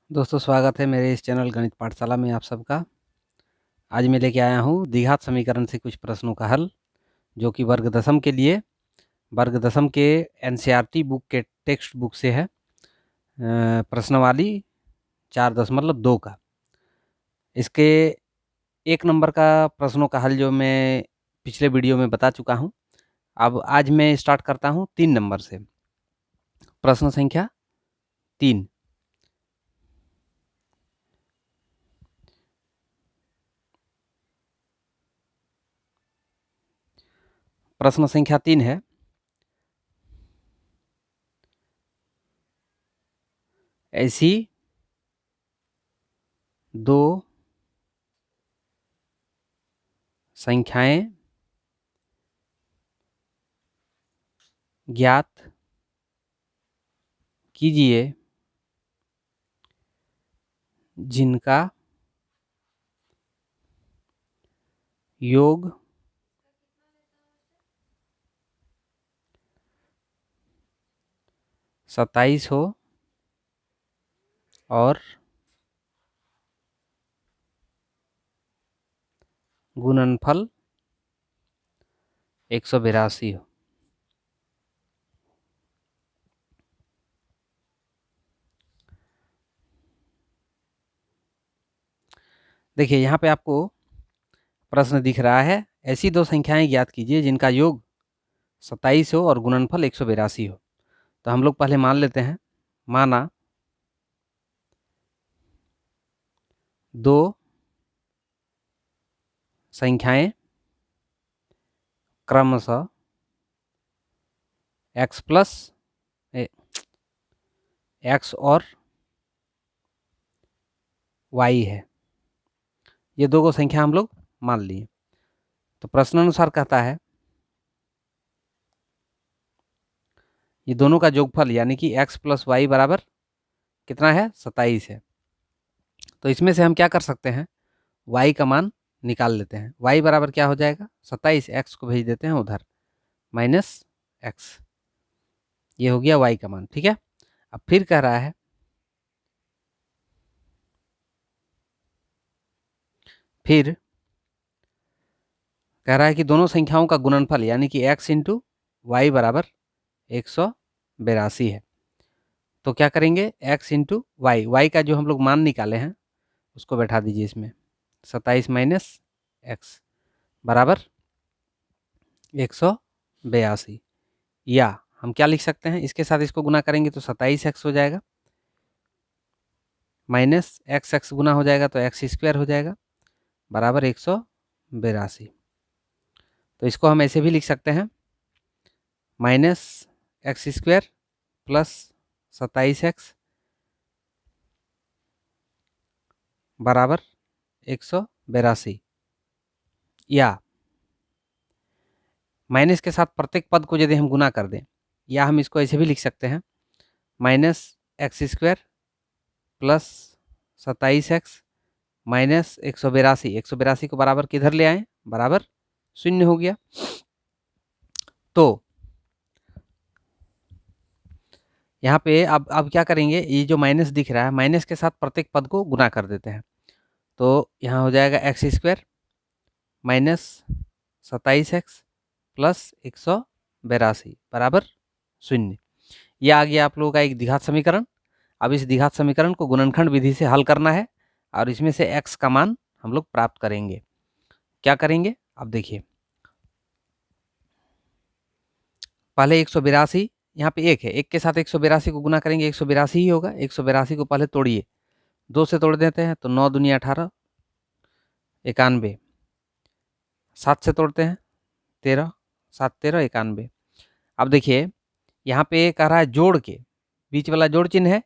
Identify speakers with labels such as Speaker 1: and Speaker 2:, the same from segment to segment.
Speaker 1: दोस्तों स्वागत है मेरे इस चैनल गणित पाठशाला में आप सबका। आज मैं लेके आया हूँ द्विघात समीकरण से कुछ प्रश्नों का हल, जो कि वर्ग दशम के लिए वर्ग दशम के एनसीईआरटी बुक के टेक्स्ट बुक से है। प्रश्नावली 4.2 का इसके 1 नंबर का प्रश्नों का हल जो मैं पिछले वीडियो में बता चुका हूँ। अब आज मैं स्टार्ट करता हूँ 3 नंबर से। प्रश्न संख्या 3। प्रश्न संख्या 3 है, ऐसी 2 संख्याएं ज्ञात कीजिए जिनका योग 27 हो और गुणनफल 182 हो। देखिए यहाँ पे आपको प्रश्न दिख रहा है, ऐसी 2 संख्याएं ज्ञात कीजिए जिनका योग 27 हो और गुणनफल 182 हो। तो हम लोग पहले मान लेते हैं, माना 2 संख्याएं क्रमशः x और y है। ये 2 संख्या हम लोग मान लिए। तो प्रश्न अनुसार कहता है ये दोनों का योगफल यानी कि x प्लस वाई बराबर कितना है, 27 है। तो इसमें से हम क्या कर सकते हैं, y का मान निकाल लेते हैं। y बराबर क्या हो जाएगा, 27, x को भेज देते हैं उधर, माइनस x। ये हो गया y का मान, ठीक है। अब फिर कह रहा है कि दोनों संख्याओं का गुणनफल यानी कि x इंटू वाई बराबर 182 है। तो क्या करेंगे, x इंटू वाई का जो हम लोग मान निकाले हैं उसको बैठा दीजिए इसमें, 27 माइनस x बराबर 182। या हम क्या लिख सकते हैं, इसके साथ इसको गुना करेंगे तो 27x हो जाएगा, माइनस x गुना हो जाएगा तो x स्क्वायर हो जाएगा बराबर 182। तो इसको हम ऐसे भी लिख सकते हैं, minus x square plus 27x बराबर 182। या माइनस के साथ प्रत्येक पद को यदि हम गुना कर दें, या हम इसको ऐसे भी लिख सकते हैं, minus x square plus 27x minus 182 को बराबर किधर ले आए, बराबर 0 हो गया। तो यहाँ पे अब क्या करेंगे, ये जो माइनस दिख रहा है माइनस के साथ प्रत्येक पद को गुना कर देते हैं। तो यहाँ हो जाएगा x square minus 27x plus 182 बराबर 0। यह आ गया आप लोगों का एक द्विघात समीकरण। अब इस द्विघात समीकरण को गुणनखंड विधि से हल करना है और इसमें से x का मान हम लोग प्राप्त करेंगे। क्या करेंगे, अब देखिए, पहले 182, यहाँ पे 1 है, 1 के साथ 182 को गुना करेंगे 182 ही होगा। 182 को पहले तोड़िए, 2 से तोड़ देते हैं तो 9 दूनी 18, 91। 7 से तोड़ते हैं 13, 7 13 91। अब देखिए यहाँ पे कह रहा है जोड़ के, बीच वाला जोड़ चिन्ह है,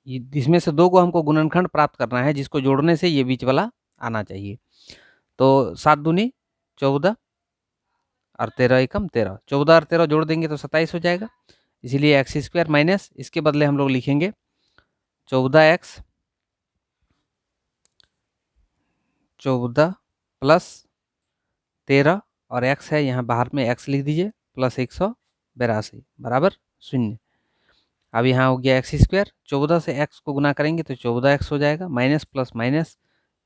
Speaker 1: इसमें से 2 को हमको गुणनखंड प्राप्त करना है जिसको जोड़ने से ये बीच वाला आना चाहिए। तो 7 दूनी 14 और 13 एकम 13, 14 और 13 जोड़ देंगे तो 27 हो जाएगा। इसीलिए एक्स स्क्वायर माइनस, इसके बदले हम लोग लिखेंगे 14x 14 प्लस 13 और x है यहाँ बाहर में x लिख दीजिए प्लस 182 बराबर 0। अब यहाँ हो गया एक्स स्क्वायर, 14 से एक्स को गुना करेंगे तो 14x हो जाएगा, माइनस प्लस माइनस,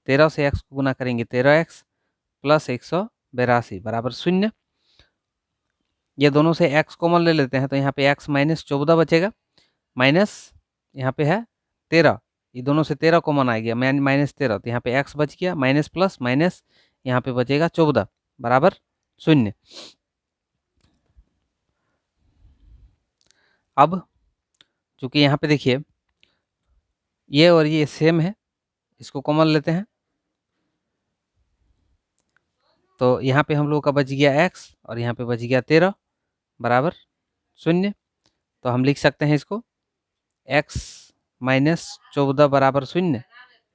Speaker 1: 13 से एक्स को गुना करेंगे 13x प्लस 182 बराबर 0। ये दोनों से x कॉमन ले लेते हैं तो यहाँ पे x माइनस 14 बचेगा, माइनस यहाँ पे है 13, ये दोनों से 13 कॉमन आ गया, माइनस 13, तो यहाँ पे x बच गया, माइनस प्लस माइनस यहाँ पे बचेगा 14 बराबर 0। अब चूंकि यहाँ पे देखिए ये और ये सेम है, इसको कॉमन लेते हैं तो यहाँ पे हम लोग का बच गया x और यहाँ पे बच गया 13 बराबर 0। तो हम लिख सकते हैं इसको x माइनस 14 बराबर 0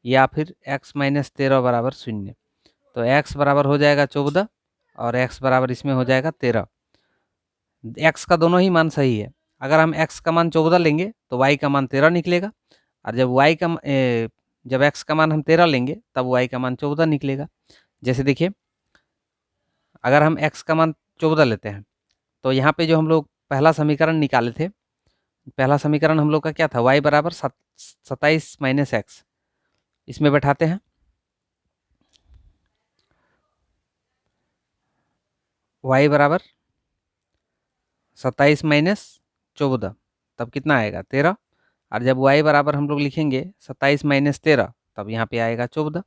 Speaker 1: या फिर x माइनस 13 बराबर 0। तो x बराबर हो जाएगा 14 और x बराबर इसमें हो जाएगा 13। x का दोनों ही मान सही है। अगर हम x का मान 14 लेंगे तो y का मान 13 निकलेगा, और जब x का मान हम 13 लेंगे तब y का मान 14 निकलेगा। जैसे देखिए अगर हम x का मान 14 लेते हैं तो यहाँ पे जो हम लोग पहला समीकरण निकाले थे, पहला समीकरण हम लोग का क्या था, y बराबर 27 माइनस एक्स, इसमें बैठाते हैं y बराबर 27 माइनस 14, तब कितना आएगा 13, और जब y बराबर हम लोग लिखेंगे 27 माइनस 13 तब यहाँ पे आएगा 14।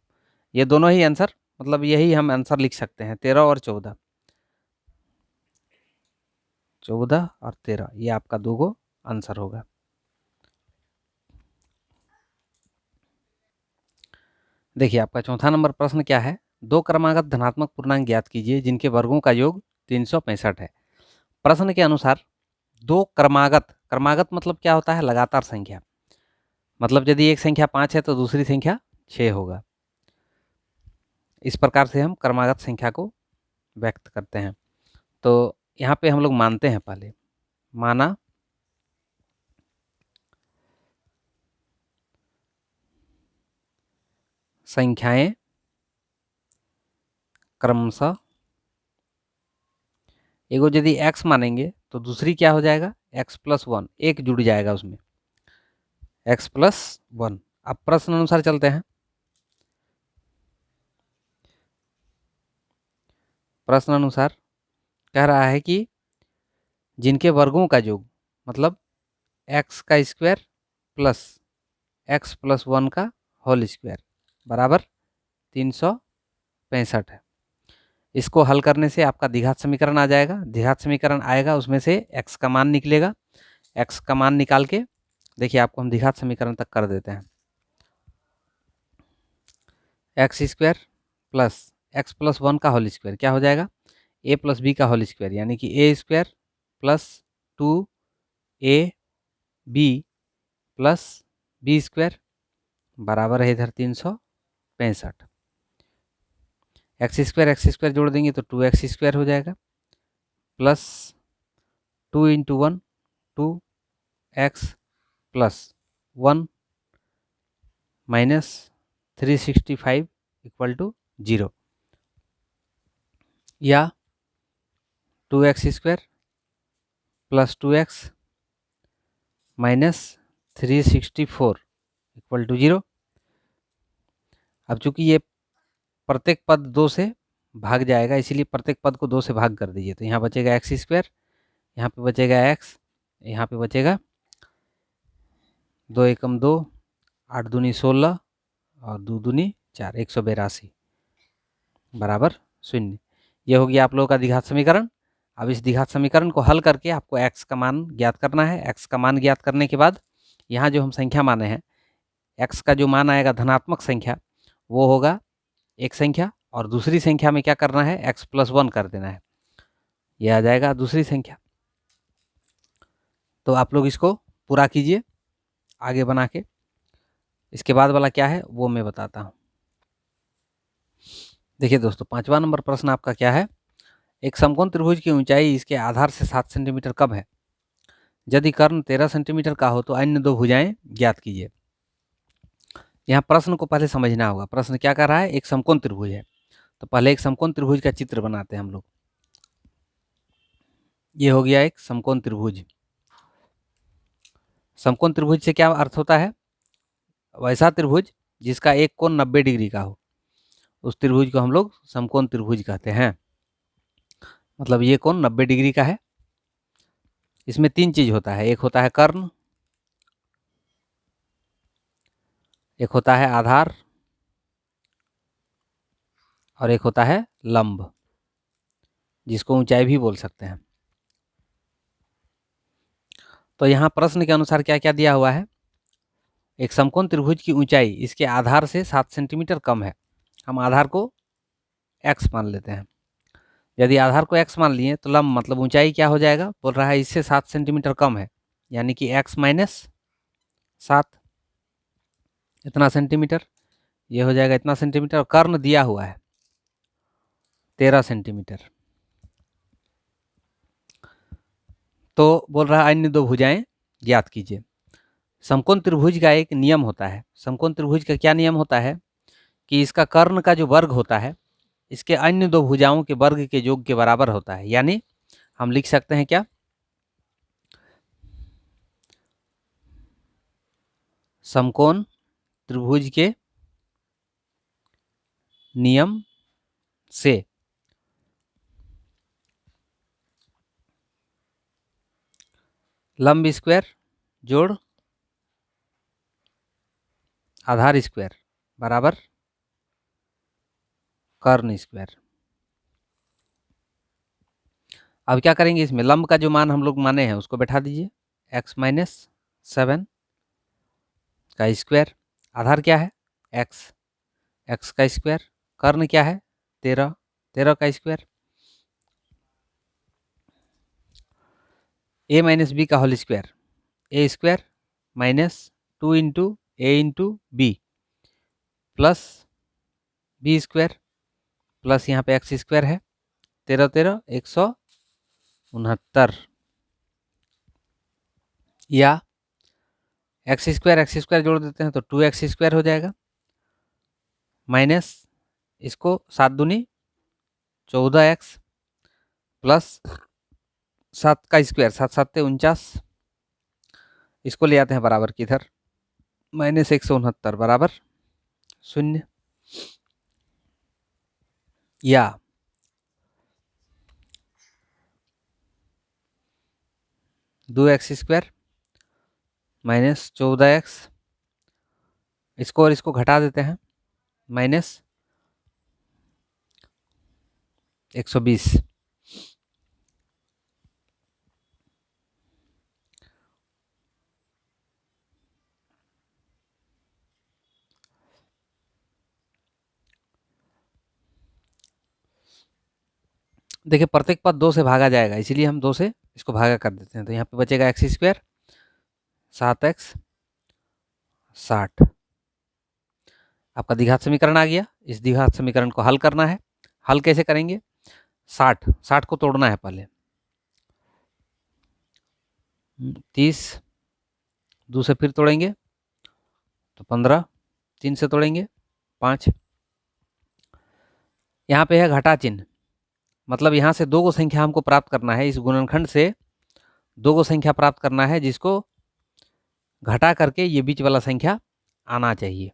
Speaker 1: ये दोनों ही आंसर, मतलब यही हम आंसर लिख सकते हैं, 13 और 14, 14 और 13, ये आपका दो गो आंसर होगा। देखिए आपका चौथा नंबर प्रश्न क्या है, दो क्रमागत धनात्मक पूर्णांक ज्ञात कीजिए जिनके वर्गों का योग 365 है। प्रश्न के अनुसार दो क्रमागत, क्रमागत मतलब क्या होता है, लगातार संख्या, मतलब यदि एक संख्या 5 है तो दूसरी संख्या 6 होगा। इस प्रकार से हम क्रमागत संख्या को व्यक्त करते हैं। तो यहाँ पे हम लोग मानते हैं, पहले माना संख्याएं क्रमशः, एगो यदि x मानेंगे तो दूसरी क्या हो जाएगा, x प्लस 1, एक जुड़ जाएगा उसमें, x प्लस 1। अब प्रश्न अनुसार चलते हैं। प्रश्न अनुसार कह रहा है कि जिनके वर्गों का योग, मतलब x का स्क्वायर प्लस x प्लस 1 का होल स्क्वायर बराबर 365 है। इसको हल करने से आपका द्विघात समीकरण आ जाएगा, द्विघात समीकरण आएगा उसमें से x का मान निकलेगा, x का मान निकाल के देखिए आपको हम द्विघात समीकरण तक कर देते हैं। X square plus x plus 1 का होल स्क्वायर क्या हो जाएगा, a प्लस बी का होल स्क्वायर, यानी कि a square plus 2ab plus B square बराबर है इधर 365। एक्स स्क्वायर जोड़ देंगे तो 2x स्क्वायर हो जाएगा, plus 2 into 1 2x plus 1 minus 365 equal to 0, या 2x square plus 2x minus 364 equal to 0। अब चूंकि ये प्रत्येक पद 2 से भाग जाएगा, इसीलिए प्रत्येक पद को 2 से भाग कर दीजिए, तो यहाँ बचेगा एक्स स्क्वायर, यहाँ पे बचेगा x, यहाँ पे बचेगा 2 एकम 2, 8 दूनी 16 और 2 दूनी 4, 182 बराबर 0। ये हो गया आप लोगों का द्विघात समीकरण। अब इस द्विघात समीकरण को हल करके आपको x का मान ज्ञात करना है। x का मान ज्ञात करने के बाद यहाँ जो हम संख्या माने हैं, x का जो मान आएगा धनात्मक संख्या वो होगा एक संख्या, और दूसरी संख्या में क्या करना है, x प्लस 1 कर देना है, यह आ जाएगा दूसरी संख्या। तो आप लोग इसको पूरा कीजिए आगे बना के, इसके बाद वाला क्या है वो मैं बताता हूँ। देखिए दोस्तों, 5वां नंबर प्रश्न आपका क्या है, एक समकोण त्रिभुज की ऊंचाई इसके आधार से 7 सेंटीमीटर कब है, यदि कर्ण 13 सेंटीमीटर का हो तो अन्य दो भुजाएं ज्ञात कीजिए। यहाँ प्रश्न को पहले समझना होगा, प्रश्न क्या कर रहा है, एक समकोण त्रिभुज है, तो पहले एक समकोण त्रिभुज का चित्र बनाते हैं हम लोग। ये हो गया एक समकोण त्रिभुज, समकोण त्रिभुज से क्या अर्थ होता है? वैसा त्रिभुज जिसका एक कोण 90 डिग्री का हो, उस त्रिभुज को हम लोग समकोण त्रिभुज कहते हैं। मतलब ये कोण 90 डिग्री का है। इसमें 3 चीज होता है, एक होता है कर्ण, एक होता है आधार और एक होता है लंब, जिसको ऊंचाई भी बोल सकते हैं। तो यहाँ प्रश्न के अनुसार क्या क्या दिया हुआ है? एक समकोण त्रिभुज की ऊंचाई इसके आधार से 7 सेंटीमीटर कम है। हम आधार को x मान लेते हैं। यदि आधार को x मान लिए तो लंब मतलब ऊंचाई क्या हो जाएगा? बोल रहा है इससे 7 सेंटीमीटर कम है, यानी कि x माइनस 7, इतना सेंटीमीटर, ये हो जाएगा इतना सेंटीमीटर। और कर्ण दिया हुआ है 13 सेंटीमीटर। तो बोल रहा है अन्य दो भुजाएं ज्ञात कीजिए। समकोण त्रिभुज का एक नियम होता है। समकोण त्रिभुज का क्या नियम होता है कि इसका कर्ण का जो वर्ग होता है इसके अन्य दो भुजाओं के वर्ग के योग के बराबर होता है। यानी हम लिख सकते हैं क्या? समकोण त्रिभुज के नियम से लंब स्क्वायर जोड़ आधार स्क्वायर बराबर कर्ण स्क्वायर। अब क्या करेंगे, इसमें लंब का जो मान हम लोग माने हैं उसको बैठा दीजिए, x माइनस 7 का स्क्वायर। आधार क्या है? x, x का स्क्वायर। कर्ण क्या है? 13, 13 का स्क्वायर। a माइनस बी का whole square, A square minus 2 into A into B plus B square plus यहाँ पे एक्स स्क्वायर है। 13 13 169, या एक्स स्क्वायर जोड़ देते हैं तो 2x स्क्वायर हो जाएगा, माइनस इसको 7 दूनी 14x प्लस 7 का स्क्वायर, 7 7 49, इसको ले आते हैं बराबर किधर, माइनस 169 बराबर 0, या 2x स्क्वायर माइनस 14x, इसको और इसको घटा देते हैं, माइनस 120। देखिए प्रत्येक पद 2 से भागा जाएगा, इसीलिए हम 2 से इसको भागा कर देते हैं। तो यहाँ पे बचेगा एक्स स्क्वायर 7x 60। आपका द्विघात समीकरण आ गया। इस द्विघात समीकरण को हल करना है। हल कैसे करेंगे? 60 को तोड़ना है पहले। 30 2 से फिर तोड़ेंगे तो 15, 3 से तोड़ेंगे 5। यहाँ पे है घटा चिन्ह, मतलब यहाँ से 2 को संख्या हमको प्राप्त करना है। इस गुणनखंड से 2 को संख्या प्राप्त करना है, जिसको घटा करके ये बीच वाला संख्या आना चाहिए।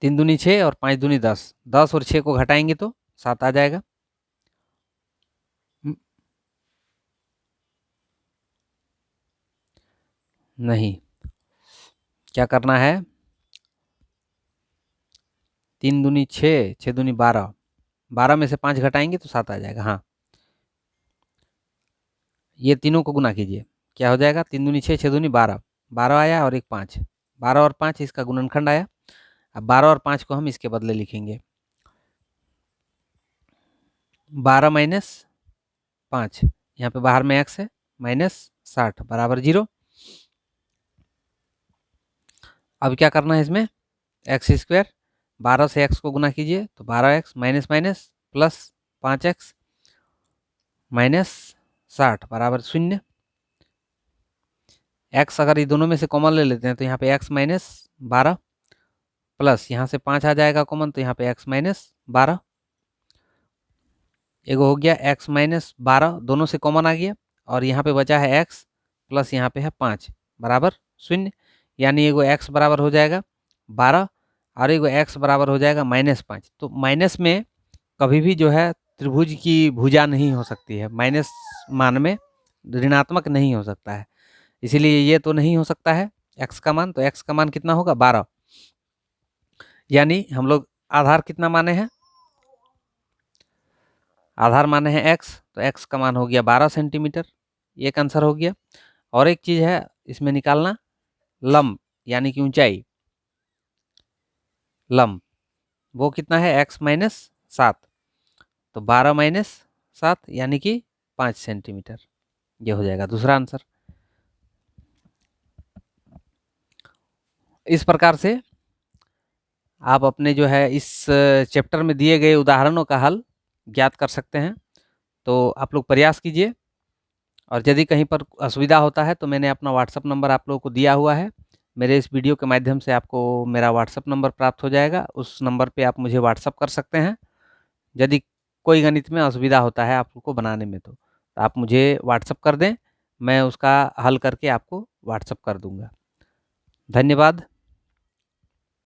Speaker 1: तीन दूनी 6 और 5 दूनी 10, 10 और 6 को घटाएंगे तो 7 आ जाएगा। नहीं, क्या करना है, 3 दूनी 6, 6 दूनी 12, 12 में से 5 घटाएंगे तो 7 आ जाएगा। हाँ, ये तीनों को गुना कीजिए, क्या हो जाएगा, 3 दूनी 6, 6 दूनी 12, 12 आया और एक 5, 12 और 5 इसका गुणनखंड आया। अब 12 और 5 को हम इसके बदले लिखेंगे, 12 माइनस 5, यहाँ पे बाहर में x है, माइनस 60 बराबर 0। अब क्या करना है इसमें, एक्स स्क्वायर 12 से x को गुना कीजिए तो 12x minus minus plus 5x minus 60 बराबर 0। x अगर ये दोनों में से कॉमन ले लेते हैं तो यहाँ पे x माइनस 12 प्लस यहाँ से 5 आ जाएगा कॉमन, तो यहाँ पे x माइनस 12 एगो हो गया x माइनस 12, दोनों से कॉमन आ गया और यहाँ पे बचा है x प्लस यहाँ पे है 5 बराबर 0, यानी एगो x बराबर हो जाएगा 12 और एगो x बराबर हो जाएगा -5। तो माइनस में कभी भी जो है त्रिभुज की भुजा नहीं हो सकती है, माइनस मान में ऋणात्मक नहीं हो सकता है, इसीलिए ये तो नहीं हो सकता है x का मान। तो x का मान कितना होगा 12, यानी हम लोग आधार कितना माने हैं, आधार माने हैं x, तो x का मान हो गया 12 सेंटीमीटर, एक आंसर हो गया। और एक चीज है इसमें निकालना, लंब यानी कि ऊंचाई, लंब वो कितना है x माइनस 7, तो 12 माइनस 7 यानी कि 5 सेंटीमीटर, ये हो जाएगा दूसरा आंसर। इस प्रकार से आप अपने जो है इस चैप्टर में दिए गए उदाहरणों का हल ज्ञात कर सकते हैं। तो आप लोग प्रयास कीजिए, और यदि कहीं पर असुविधा होता है तो मैंने अपना व्हाट्सअप नंबर आप लोगों को दिया हुआ है, मेरे इस वीडियो के माध्यम से आपको मेरा व्हाट्सअप नंबर प्राप्त हो जाएगा, उस नंबर पे आप मुझे व्हाट्सअप कर सकते हैं। यदि कोई गणित में असुविधा होता है आप लोग को बनाने में, तो आप मुझे व्हाट्सअप कर दें, मैं उसका हल करके आपको व्हाट्सअप कर दूंगा। धन्यवाद।